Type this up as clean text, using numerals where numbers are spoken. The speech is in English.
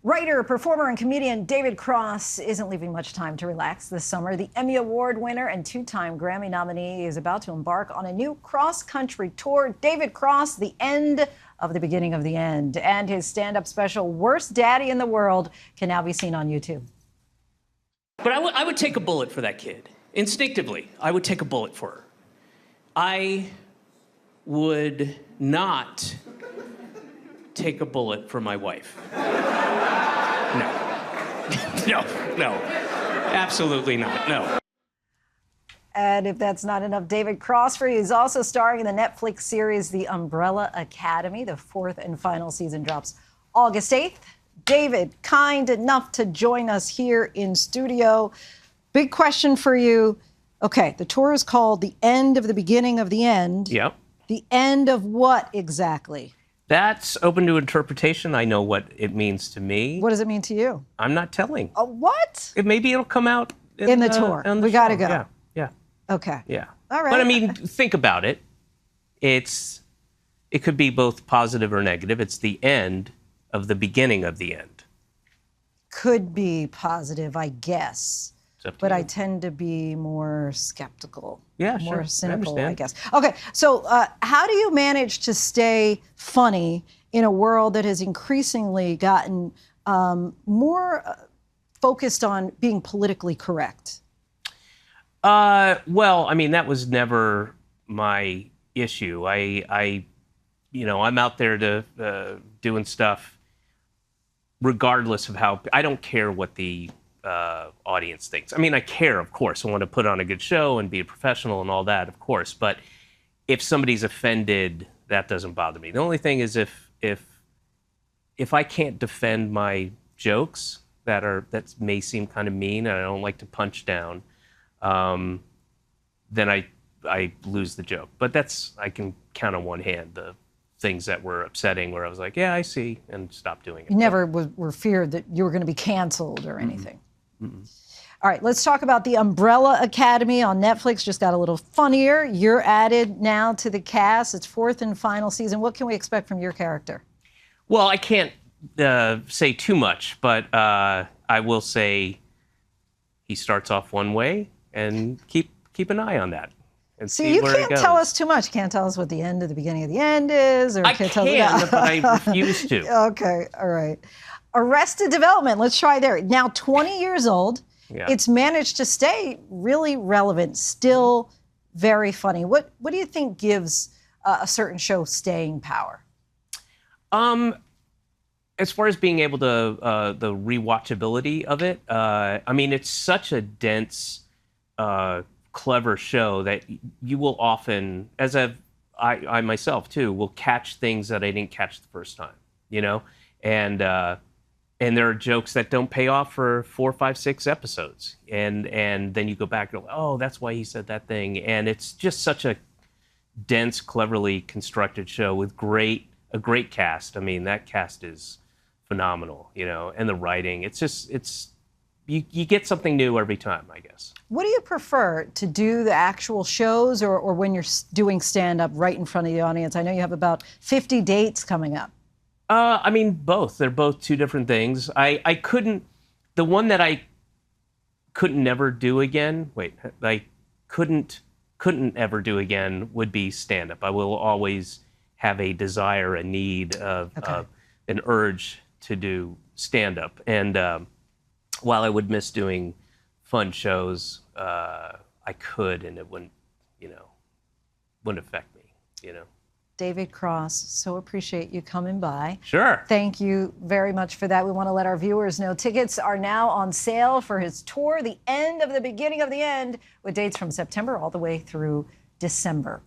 Writer, performer, and comedian David Cross isn't leaving much time to relax this summer. The Emmy Award winner and two-time Grammy nominee is about to embark on a new cross-country tour. David Cross, the end of the beginning of the end. And his stand-up special, Worst Daddy in the World, can now be seen on YouTube. But I would take a bullet for that kid. Instinctively, I would take a bullet for her. I would not take a bullet for my wife. No, absolutely not, no. And if that's not enough, David Cross for you is also starring in the Netflix series The Umbrella Academy. The fourth and final season drops August 8th. David, kind enough to join us here in studio. Big question for you. Okay, the tour is called The End of the Beginning of the End. Yep. The end of what exactly? That's open to interpretation. I know what it means to me. What does it mean to you? I'm not telling. What? Maybe it'll come out in the tour. We got to go. Yeah. Okay. Yeah. All right. But I mean, think about it. It could be both positive or negative. It's the end of the beginning of the end. Could be positive, I guess. But you. I tend to be more skeptical. Yeah, more sure. cynical, I guess. Okay, so how do you manage to stay funny in a world that has increasingly gotten more focused on being politically correct? Well, I mean, that was never my issue. I'm out there to doing stuff regardless of how. I don't care what the audience thinks. I mean, I care, of course. I want to put on a good show and be a professional and all that, of course. But if somebody's offended, that doesn't bother me. The only thing is if I can't defend my jokes that may seem kind of mean and I don't like to punch down, then I lose the joke. But I can count on one hand the things that were upsetting where I was like, yeah, I see, and stop doing it. You never were feared that you were going to be canceled or anything. All right, let's talk about the Umbrella Academy on Netflix. Just got a little funnier. You're added now to the cast. It's fourth and final season. What can we expect from your character? Well, I can't say too much, but I will say he starts off one way, and keep an eye on that. And see, you can't tell us too much. You can't tell us what the end of the beginning of the end is. Or I can, but I refuse to. Okay, all right. Arrested Development, let's try there. Now 20 years old. Yeah. It's managed to stay really relevant, still very funny. What do you think gives a certain show staying power? As far as being able to, the rewatchability of it, I mean, it's such a dense, clever show that you will often, as I myself too, will catch things that I didn't catch the first time, you know? And there are jokes that don't pay off for 4, 5, 6 episodes. And then you go back and go, oh, that's why he said that thing. And it's just such a dense, cleverly constructed show with a great cast. I mean, that cast is phenomenal, you know, and the writing. You get something new every time, I guess. What do you prefer, to do the actual shows or when you're doing stand-up right in front of the audience? I know you have about 50 dates coming up. I mean, both. They're both two different things. The one that I couldn't never do again, couldn't ever do again would be stand-up. I will always have a desire, a need, an urge to do stand-up. And while I would miss doing fun shows, I could, and it wouldn't affect me, you know. David Cross, so appreciate you coming by. Sure. Thank you very much for that. We want to let our viewers know tickets are now on sale for his tour, The End of the Beginning of the End, with dates from September all the way through December.